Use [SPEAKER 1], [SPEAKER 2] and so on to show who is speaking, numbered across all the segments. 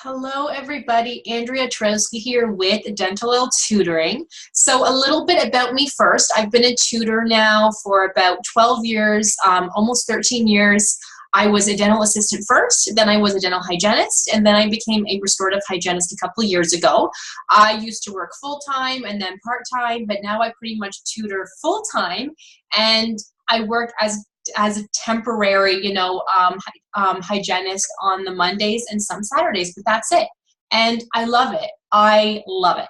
[SPEAKER 1] Hello, everybody. Andrea Twarowski here with Dentalelle Tutoring. So a little bit about me first. I've been a tutor now for about 12 years, almost 13 years. I was a dental assistant first, then I was a dental hygienist, and then I became a restorative hygienist a couple of years ago. I used to work full-time and then part-time, but now I pretty much tutor full-time, and I work as a temporary, hygienist on the Mondays and some Saturdays, but that's it. And I love it. I love it.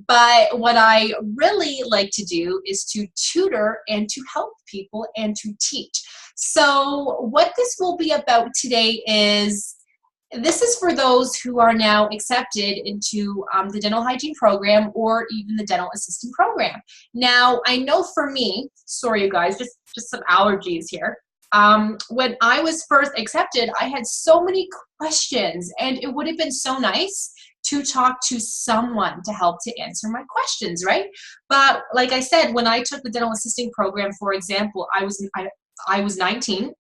[SPEAKER 1] But what I really like to do is to tutor and to help people and to teach. So what this will be about today is this is for those who are now accepted into the dental hygiene program or even the dental assistant program. Now, I know for me, sorry you guys, just some allergies here. When I was first accepted, I had so many questions, and it would have been so nice to talk to someone to help to answer my questions, right? But like I said, when I took the dental assisting program, for example, I was 19.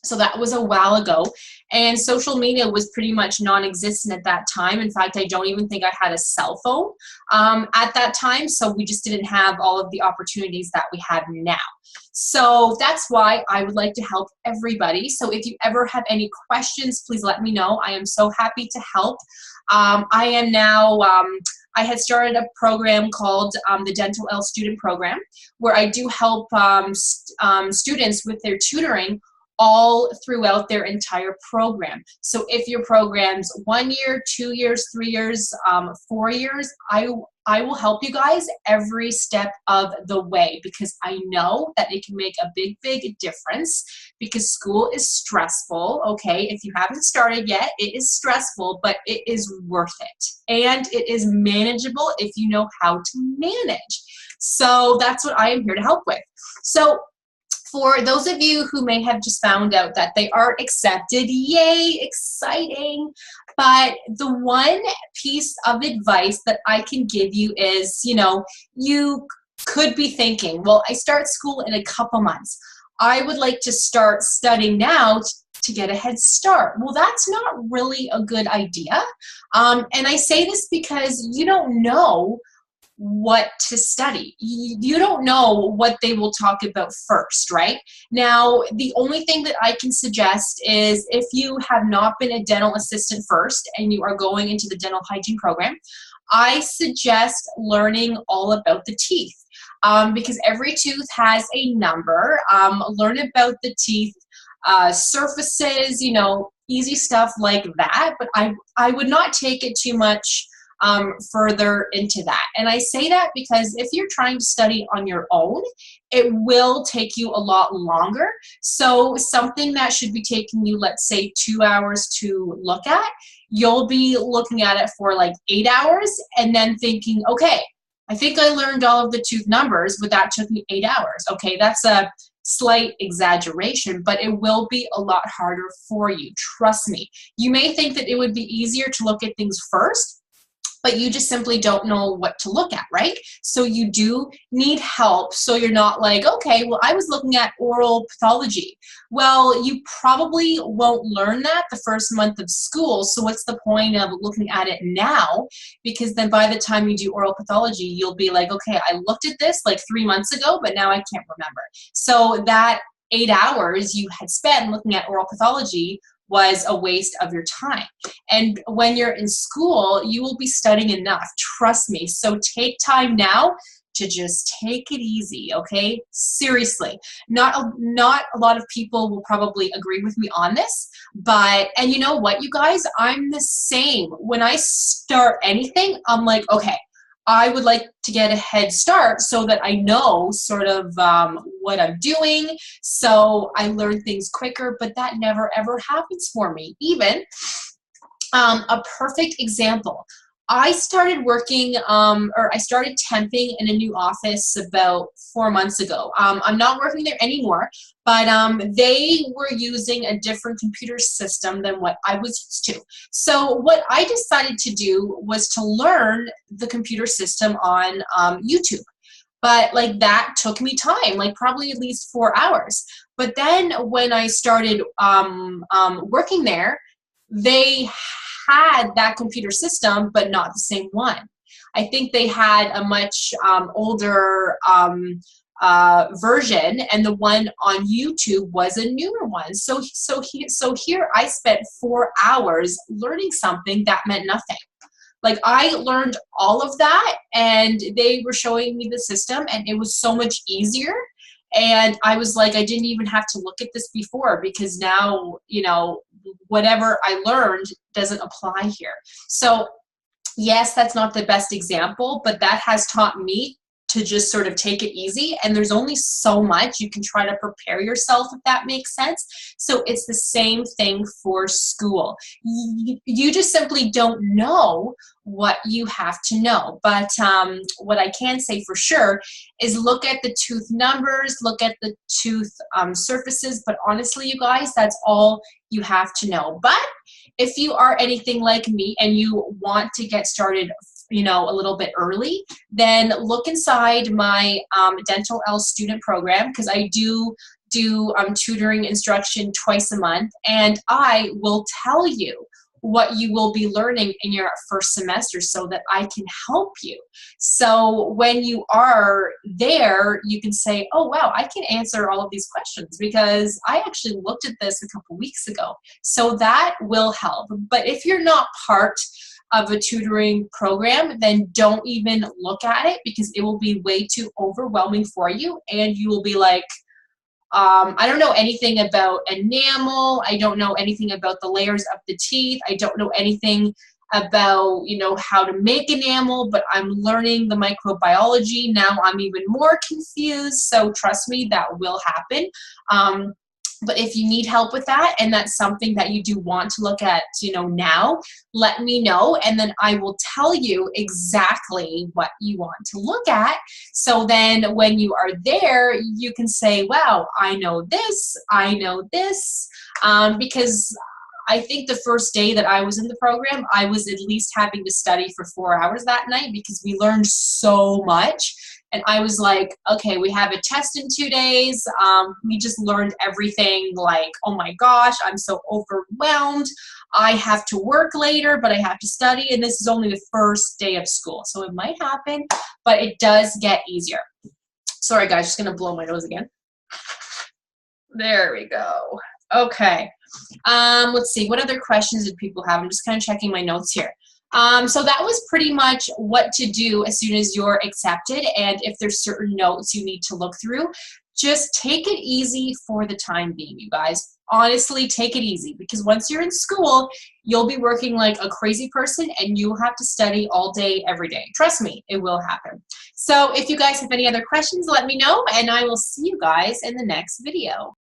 [SPEAKER 1] So that was a while ago, and social media was pretty much non-existent at that time. In fact, I don't even think I had a cell phone at that time, so we just didn't have all of the opportunities that we have now. So that's why I would like to help everybody. So if you ever have any questions, please let me know. I am so happy to help. I am now I had started a program called the Dentalelle Student Program, where I do help students with their tutoring all throughout their entire program. So if your program's 1 year, 2 years, 3 years, 4 years, I will help you guys every step of the way, because I know that it can make a big, big difference, because school is stressful, okay? If you haven't started yet, it is stressful, but it is worth it. And it is manageable if you know how to manage. So that's what I am here to help with. So for those of you who may have just found out that they are accepted, yay, exciting. But the one piece of advice that I can give you is, you could be thinking, well, I start school in a couple months. I would like to start studying now to get a head start. Well, that's not really a good idea. And I say this because you don't know what to study. You don't know what they will talk about first, right? Now, the only thing that I can suggest is if you have not been a dental assistant first and you are going into the dental hygiene program, I suggest learning all about the teeth, because every tooth has a number. Learn about the teeth, surfaces, easy stuff like that, but I would not take it too much further into that. And I say that because if you're trying to study on your own, it will take you a lot longer. So something that should be taking you, let's say, 2 hours to look at, you'll be looking at it for like 8 hours and then thinking, okay, I think I learned all of the tooth numbers, but that took me 8 hours. Okay, that's a slight exaggeration, but it will be a lot harder for you. Trust me. You may think that it would be easier to look at things first, but you just simply don't know what to look at, right? So you do need help, so you're not like, okay, well, I was looking at oral pathology. Well, you probably won't learn that the first month of school, so what's the point of looking at it now? Because then by the time you do oral pathology, you'll be like, okay, I looked at this like 3 months ago, but now I can't remember. So that 8 hours you had spent looking at oral pathology was a waste of your time. And when you're in school, you will be studying enough, trust me. So take time now to just take it easy, okay? Seriously. Not a lot of people will probably agree with me on this, and you know what, you guys? I'm the same. When I start anything, I'm like, okay, I would like to get a head start so that I know sort of what I'm doing, so I learn things quicker, but that never ever happens for me. Even a perfect example, I started working, or I started temping in a new office about 4 months ago. I'm not working there anymore, but they were using a different computer system than what I was used to. So what I decided to do was to learn the computer system on YouTube. But like that took me time, like probably at least 4 hours. But then when I started working there, they had that computer system, but not the same one. I think they had a much older version, and the one on YouTube was a newer one. So here I spent 4 hours learning something that meant nothing. Like, I learned all of that, and they were showing me the system, and it was so much easier. And I was like, I didn't even have to look at this before, because now, you know, whatever I learned doesn't apply here. So yes, that's not the best example, but that has taught me to just sort of take it easy. And there's only so much you can try to prepare yourself, if that makes sense. So it's the same thing for school. You just simply don't know what you have to know. But what I can say for sure is look at the tooth numbers, look at the tooth surfaces. But honestly, you guys, that's all you have to know. But if you are anything like me and you want to get started, you know, a little bit early, then look inside my Dentalelle student program, because I do tutoring instruction twice a month, and I will tell you what you will be learning in your first semester so that I can help you. So when you are there, you can say, oh wow, I can answer all of these questions because I actually looked at this a couple weeks ago. So that will help. But if you're not part of a tutoring program, then don't even look at it, because it will be way too overwhelming for you, and you will be like, I don't know anything about enamel. I don't know anything about the layers of the teeth. I don't know anything about, you know, how to make enamel, but I'm learning the microbiology. Now I'm even more confused. So trust me, that will happen. But if you need help with that, and that's something that you do want to look at, you know, now, let me know, and then I will tell you exactly what you want to look at. So then when you are there, you can say, wow, I know this, because I think the first day that I was in the program, I was at least having to study for 4 hours that night, because we learned so much. And I was like, okay, we have a test in 2 days. We just learned everything. Like, oh my gosh, I'm so overwhelmed. I have to work later, but I have to study. And this is only the first day of school. So it might happen, but it does get easier. Sorry, guys, just going to blow my nose again. There we go. Okay. Let's see. What other questions did people have? I'm just kind of checking my notes here. So that was pretty much what to do as soon as you're accepted. And if there's certain notes you need to look through, just take it easy for the time being, you guys. Honestly, take it easy, because once you're in school, you'll be working like a crazy person, and you'll have to study all day, every day. Trust me, it will happen. So if you guys have any other questions, let me know, and I will see you guys in the next video.